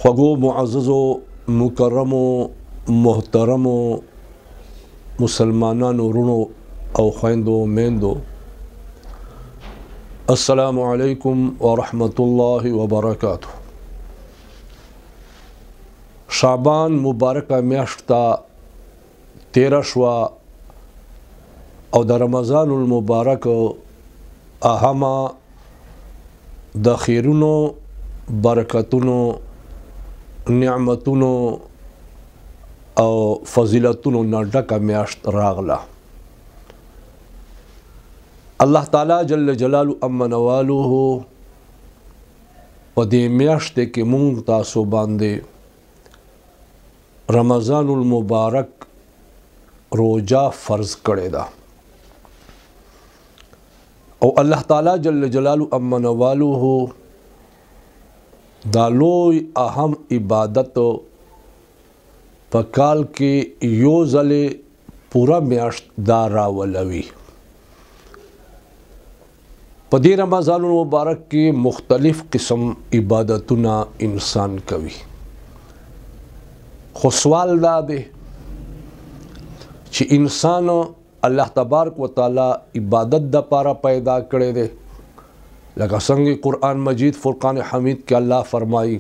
خوږو معززو مکرمو محترمو مسلمانانو ورونو او خويندو میندو السلام علیکم ورحمت الله وبرکاته. شعبان مبارکه میاشت تیره شوه او د رمضان المبارک اهمه د خیرونو برکتونو نعمتونو او فضیلتونو نه ډکه میاشت راغله. الله تعالی جل جلاله امن والوه په دې میاشت کې مونږ تاسو باندې رمضان المبارک روزه فرض کړی ده او الله تعالی جل جلاله امن والوه دا لوی اهم عبادت په کال کې یو ځلې پورا میاشت دا راولوي. په دې رمضان المبارک کې مختلف قسم عبادتونه انسان کوي، خو سوال دا دی چې انسان الله تبارک وتعالی عبادت د پاره پیدا کړی دی. لکه څنګه قرآن مجید فرقان حمید کې الله فرمایي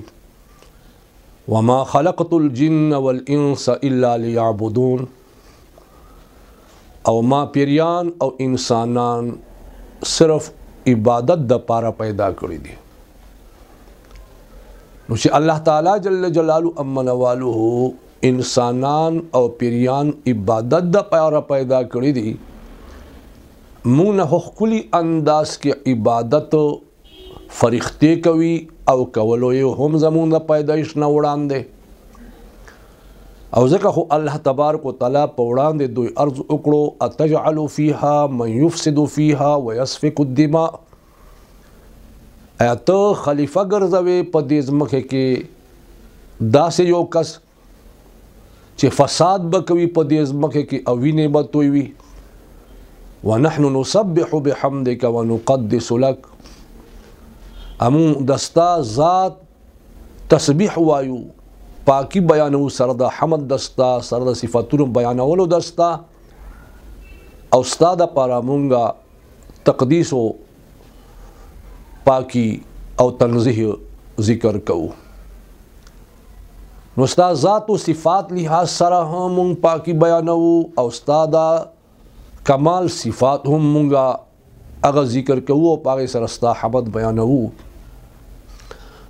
وما خلقت الجن والانس الا ليعبدون، او ما پیریان او انسانان صرف عبادت د پاره پیدا کړی دي. نو چې الله تعالی جل جلاله امن والوه انسانان او پیریان عبادت د پاره پیدا کړی دي، مونږ نه خپل انداز کې عبادت فرښتې کوي او کولو یې هم زمونږ د پیدایش نه وړاندې، او ځکه خو الله تبارک وتعالی په وړاندې دوی عرض وکړو اتجعل فيها من يفسد فيها ويسفك الدماء، آیا ته خلیفہ ګرځوي په دې ځمکه کې داسې یو کس چې فساد به کوي په دې ځمکه کې او وینې به تویوي. ونحن نسبح بحمدك ونقدس لك، امون دستا ذات تسبیح وایو، پاکی بیانو سره د حمد دستا سره د صفاتونو بیانولو دستا، او استاد لپاره مونږه تقدیس او پاکی او تنزیه ذکر کوو. نو استاد ذات او صفات لحاظ سره هم پاکی بیانو او استاد کمال صفات هم مونږه هغه ذکر کوو او هغه سره ستا حمد بیانو.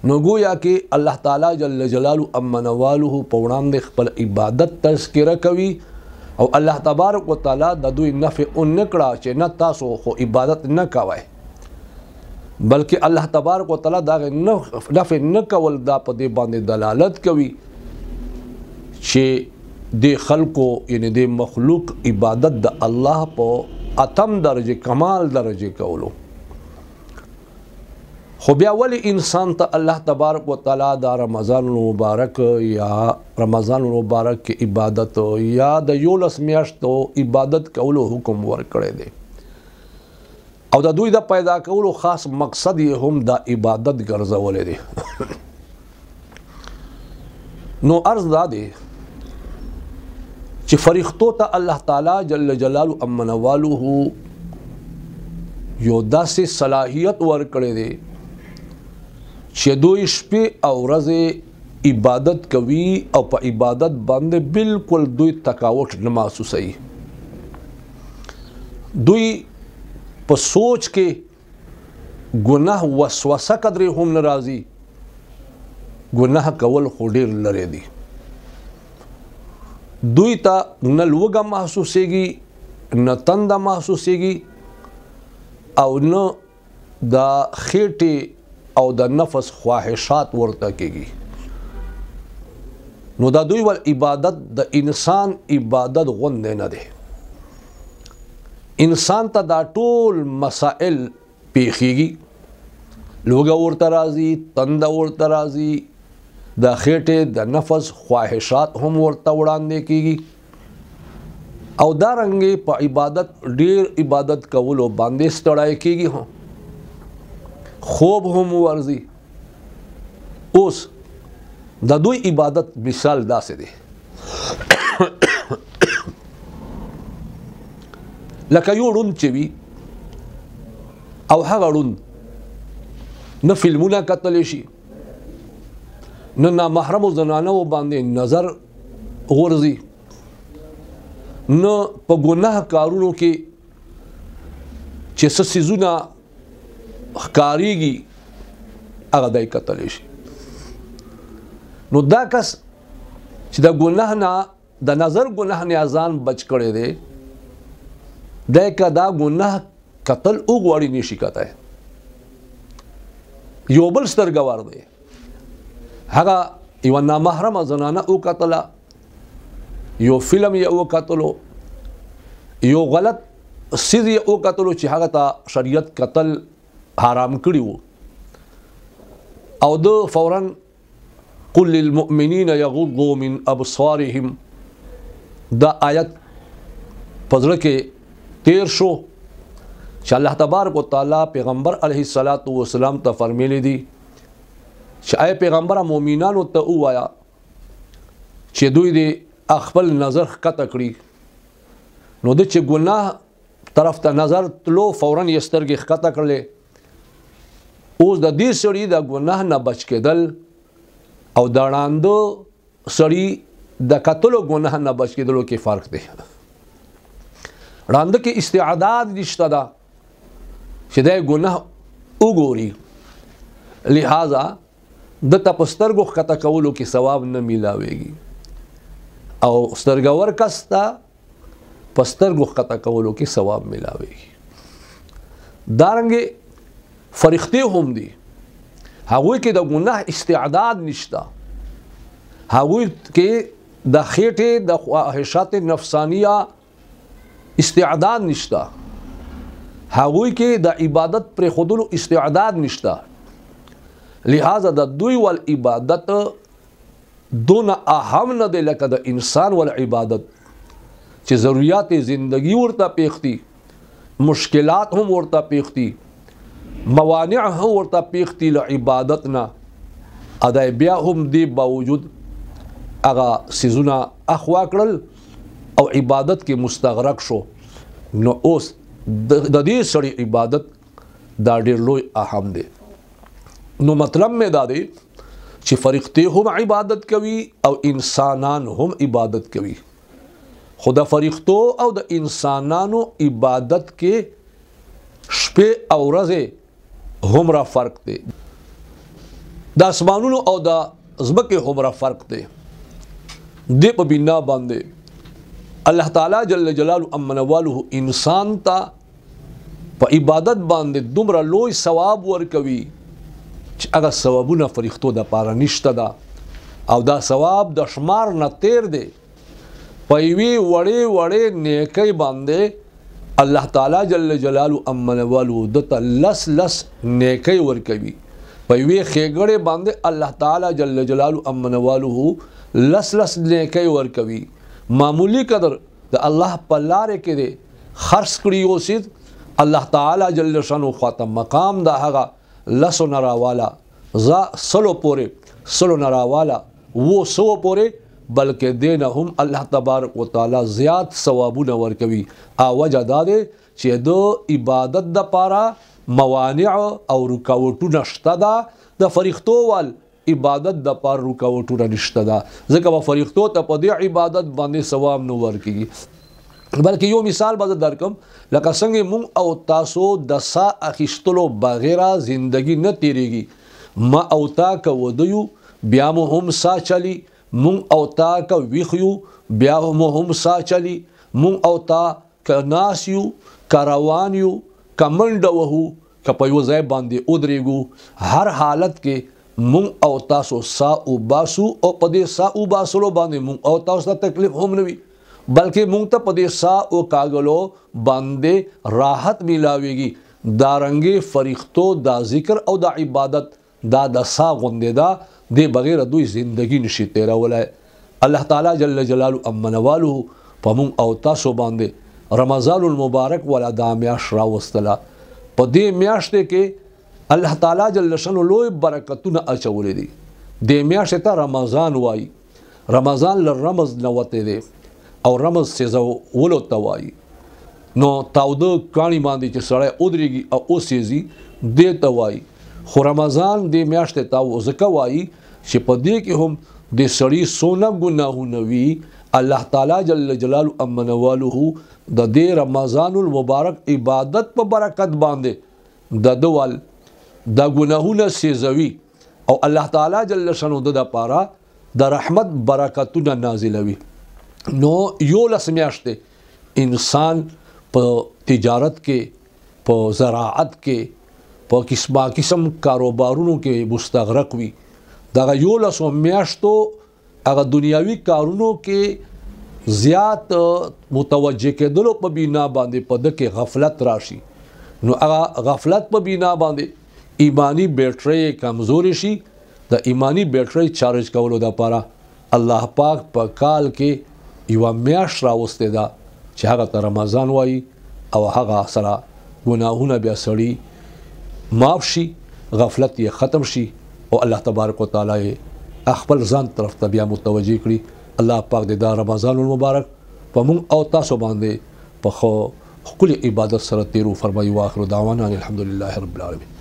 نو گویا کې الله تعالی جل جلاله امن والوه په وړاندې خپل عبادت تذکره کوي او الله تبارک وتعالی د دوی نفع نکړه چې نه تاسو خو عبادت نه کوئ، بلکې الله تبارک وتعالی دا نفع نه کول دا په دې باندې دلالت کوي چې د خلقو یعنی د مخلوق عبادت د الله په اتم درجه کمال درجه کولو. خو بیا ولی انسان ته الله تبارک وتعالی دا رمضان المبارک یا رمضان المبارک کې عبادت یا د 11 میاشتو عبادت کولو حکم ورکړی دی، او د دوی د پیدا کولو خاص مقصد یې هم د عبادت ګرځولې دی. نو عرض دا دی چې فرښتو ته الله تعالی جل جلاله امن والوه یو داسې صلاحیت ورکړی دی چې دوی شپې او ورځې عبادت کوي او په عبادت باندې بالکل دوی تکاوت نه محسوسوي. دوی په سوچ کې ګناه وسوسه قدرې هم نه راځي، ګناه کول خو ډېر لرې دي. دوی ته نه لوږه محسوسېږي، نه تنده محسوسېږي، او نه د خېټې او د نفس خواهشات ورته کېږي. نو دا دوی ول عبادت د انسان عبادت غوندې نه دی. انسان ته دا ټول مسائل پیښیږي، لوږه ورته راځي، تنده ورته راځي، د خېټې د نفس خواهشات هم ورته وړاندې کېږي، او دارنګې په عبادت ډېر عبادت کولو باندې ستړی کېږي، خوب هم ورځي. اوس د دوی عبادت مثال داسې دی لکه یو ړوند چې وي او هغه ړوند نه فلمونه کتلی شي نه نامحرمو زنانو باندې نظر غورځي نه په ګناه کارونو کې چې څه څیزونه ښکارېږي هغه دی کتلی شي نو دا کس چې د ګناه نه د نظر ګناه نه ځان بچ کړی دی دی که دا ګناه کتل وغواړي نشي کتلی یو بل سترګور دی هغه یوه نامحرمه زنانه وکتله یو فلم یې وکتلو یو غلط څیز یې وکتلو چې هغه ته شریعت کتل حرام کړي وو او ده فورا قل للمؤمنین یغضوا من ابصارهم دا آیت په زړه کې تیر شو چې الله تبارک وتعالی پیغمبر علیه الصلاۃ والسلام ته فرمیلی دي چې اے پیغمبر مؤمنانو ته ووایا چې دوی دې خپل نظر ښکته کړي نو د چې ګناه طرف ته نظر تلو فورا یې سترګې ښکته کړلې اوس د دې سړي د ګناه نه بچ کېدل او د ړانده سړي د کتلو ګناه نه بچ کېدلو کې فرق دی ړانده کې استعداد نشته ده چې دی ګناه وګوري لہذا د ته په سترګو ښکته کولو کې ثواب نه میلاویږي او سترګور کس ته په سترګو ښکته کولو کې ثواب میلاویږي دارنګې فرښتې هم دي هغوی کې د ګناه استعداد نشته هغوی کې د خېټې د خواهشات نفسانیه استعداد نشته هغوی کې د عبادت پرېښودلو استعداد نشته لہذا د دوی ول عبادت دون اهم نه دی لکه د انسان ول عبادت چې ضروریات زندگی ورته پیښتي مشکلات هم ورته پیښتي موانع هم ورته پیښتي له عبادت نه ادای بیا هم دی باوجود هغه سيزونه اخوا کړل او عبادت کې مستغرق شو نو اوس د دې سړي عبادت دا ډېر لوی اهم دی نو مطلب مې دا دی چې فرښتې هم عبادت کوي او انسانان هم عبادت کوي خو د فرښتو او د انسانانو عبادت کې شپې او ورځې همرا فرق دی د اسمانونو او د ځمکې همرا فرق دی دې په بنا باندې الله تعالی جل جلاله امنواله انسان ته په عبادت باندې دومره لوی ثواب ورکوي چې هغه ثوابونه فرښتو د پاره نشته ده او دا ثواب د شمار نه تیر دی په یوې وړې وړې نیکۍ باندې الله تعالی جل جلاله امنواله دته لس نیکۍ ورکوي په یوې ښېګړې باندې الله تعالی جل جلاله امنواله لس نیکۍ ورکوي معمولی قدر د الله په لارې کې دی خرڅ کړي یو څیز الله تعالی جل شانو خواته مقام دا هغه لسو نراوالا سلو پورې سلو نراوالا وہ سو پورې بلکې دین هم الله تبارک وتعالى زیات ثوابونه ورکوي وجه دا دی چې د عبادت د پاره موانع او رکاوټونه شته ده د فرښتو ول عبادت د پاره رکاوټونه نشته ده ځکه په فرښتو ته په دې عبادت باندې ثواب نه ورکوي بلکې یو مثال به درکم لکه څنګه مونږ او تاسو د سا اخیستلو بغیر زندگی نه تیریږي ما او تا که ودیو بیا مو هم سا چلی مونږ او تا که ویخیو بیا مو هم سا چلی مونږ او تا که ناس یو که روان یو که منډه وهو که په یو ځای باندې ودرېږو هر حالت کې مونږ او تاسو سا وباسو او په دې سا وباسلو باندې مونږ او تاسو ته تکلیف هم نه وي بلکې مونږ ته په دې سا او کاغلو باندې راحت میلاويږي دارنګي فرښتو دا ذکر او دا عبادت دا د سا غوندې دا د بغیر دوی زندگی نشي تیرولای الله تعالی جل جلاله امنواله په مونږ او تاسو باندې رمضان المبارک ولا دا میاشت راوستله په دې میاشت کې الله تعالی جل شانو لوی برکتونه اچولې دي دې میاشتې ته رمضان وایي. رمضان له رمز نه وتی دی او رمز سیزولو ته وایي. نو تاوده کاڼي باندې چې سړی ودرېږي او وسېځي دې ته وایي. خو رمضان دې میاشتې ته ځکه وایي چې په دې کې هم د سړي څونه ګناهونه وي الله تعالی جل جلاله امنواله د دې رمضان المبارک عبادت په برکت باندې د دوال د ګناهونه سیزوي او الله تعالی جل شانو د پاره د رحمت برکتونه نازلوي. نو یو لس میاشتې انسان په تجارت کې په زراعت کې په قسم کاروبارونو کې مستغرق وي. دغه یو لسو میاشتو هغه دنیاوي کارونو کې زیات متوجه کېدلو په بنا باندې په دغه غفلت راشي. نو هغه غفلت په بنا باندې ایمانی بیټری کمزوري شي. د ایمانی بیټری چارج کولو لپاره الله پاک په کال کې یو میاشت راوسته ده چې هغه ته رمضان وایي او هغه سره ګناهونه بیا سړي معاف شي غفلت یې ختم شي او الله تبارک وتعالى خپل ځان طرف ته بیا متوجه کړي. الله پاک دې دا رمضان المبارک په موږ او تاسو باندې په خپل عبادت سره تیرو فرمایي. واخر دعوانا الحمدلله رب العالمین.